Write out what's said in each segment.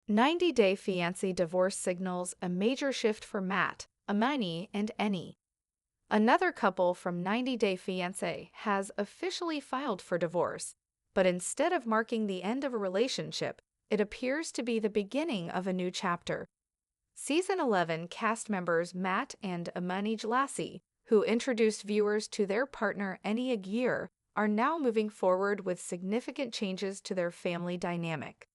90-Day Fiancé divorce signals a major shift for Matt, Amani, and Annie. Another couple from 90-Day Fiancé has officially filed for divorce, but instead of marking the end of a relationship, it appears to be the beginning of a new chapter. Season 11 cast members Matt and Amani Lassie, who introduced viewers to their partner Annie Aguirre, are now moving forward with significant changes to their family dynamic.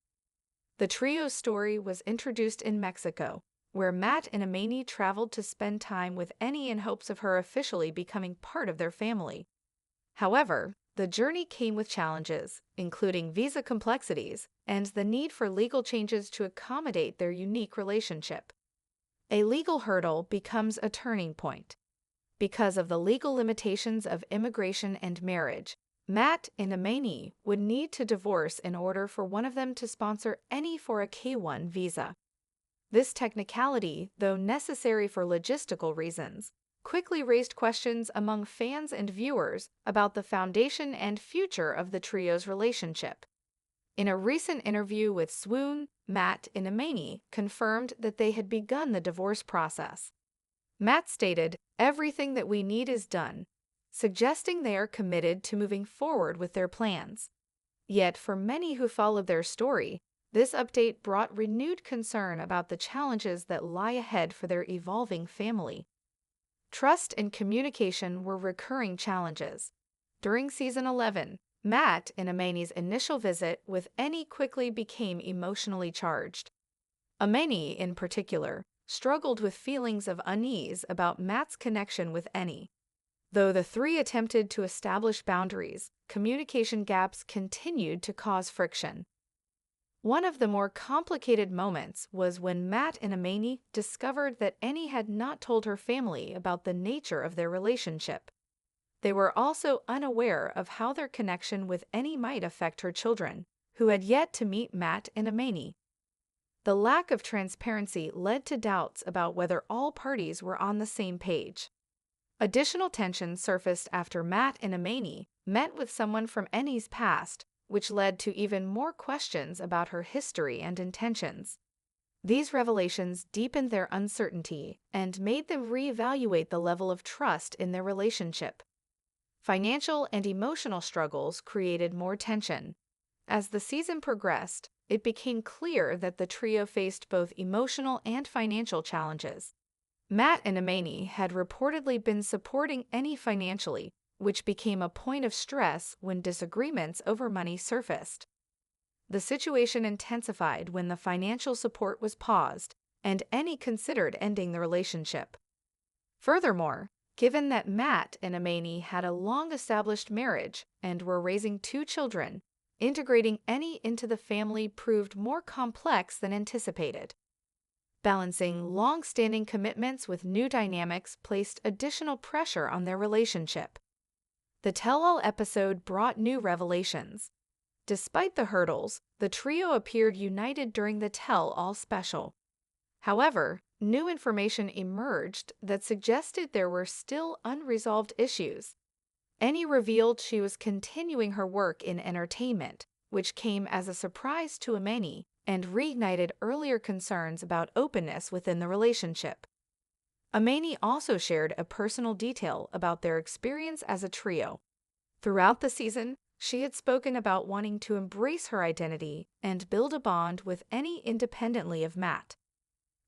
The trio's story was introduced in Mexico, where Matt and Amani traveled to spend time with Annie in hopes of her officially becoming part of their family. However, the journey came with challenges, including visa complexities and the need for legal changes to accommodate their unique relationship. A legal hurdle becomes a turning point. Because of the legal limitations of immigration and marriage, Matt and Amani would need to divorce in order for one of them to sponsor Annie for a K-1 visa. This technicality, though necessary for logistical reasons, quickly raised questions among fans and viewers about the foundation and future of the trio's relationship. In a recent interview with Swoon, Matt and Amani confirmed that they had begun the divorce process. Matt stated, "Everything that we need is done," suggesting they are committed to moving forward with their plans. Yet, for many who followed their story, this update brought renewed concern about the challenges that lie ahead for their evolving family. Trust and communication were recurring challenges. During Season 11, Matt and Amani's initial visit with Annie quickly became emotionally charged. Amani, in particular, struggled with feelings of unease about Matt's connection with Annie. Though the three attempted to establish boundaries, communication gaps continued to cause friction. One of the more complicated moments was when Matt and Amani discovered that Annie had not told her family about the nature of their relationship. They were also unaware of how their connection with Annie might affect her children, who had yet to meet Matt and Amani. The lack of transparency led to doubts about whether all parties were on the same page. Additional tension surfaced after Matt and Amani met with someone from Annie's past, which led to even more questions about her history and intentions. These revelations deepened their uncertainty and made them reevaluate the level of trust in their relationship. Financial and emotional struggles created more tension. As the season progressed, it became clear that the trio faced both emotional and financial challenges. Matt and Amani had reportedly been supporting Annie financially, which became a point of stress when disagreements over money surfaced. The situation intensified when the financial support was paused, and Annie considered ending the relationship. Furthermore, given that Matt and Amani had a long-established marriage and were raising 2 children, integrating Annie into the family proved more complex than anticipated. Balancing long-standing commitments with new dynamics placed additional pressure on their relationship. The tell-all episode brought new revelations. Despite the hurdles, the trio appeared united during the tell-all special. However, new information emerged that suggested there were still unresolved issues. Annie revealed she was continuing her work in entertainment, which came as a surprise to Amani and reignited earlier concerns about openness within the relationship. Amani also shared a personal detail about their experience as a trio. Throughout the season, she had spoken about wanting to embrace her identity and build a bond with Annie independently of Matt.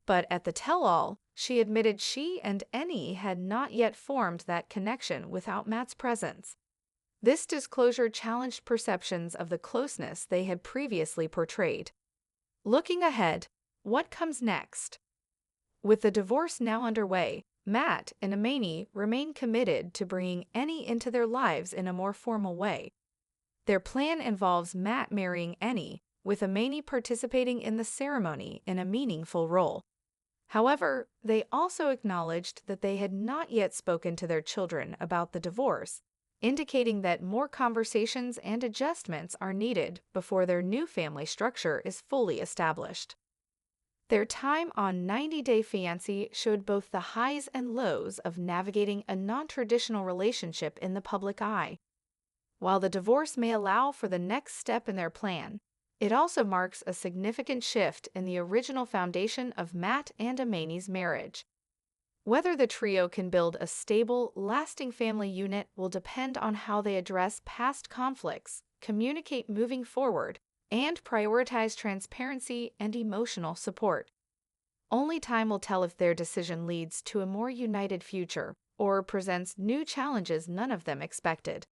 But at the tell-all, she admitted she and Annie had not yet formed that connection without Matt's presence. This disclosure challenged perceptions of the closeness they had previously portrayed. Looking ahead, what comes next? With the divorce now underway, Matt and Amani remain committed to bringing Annie into their lives in a more formal way. Their plan involves Matt marrying Annie, with Amani participating in the ceremony in a meaningful role. However, they also acknowledged that they had not yet spoken to their children about the divorce, indicating that more conversations and adjustments are needed before their new family structure is fully established. Their time on 90-Day Fiancé showed both the highs and lows of navigating a non-traditional relationship in the public eye. While the divorce may allow for the next step in their plan, It also marks a significant shift in the original foundation of Matt and Amani's marriage. Whether the trio can build a stable, lasting family unit will depend on how they address past conflicts, communicate moving forward, and prioritize transparency and emotional support. Only time will tell if their decision leads to a more united future or presents new challenges none of them expected.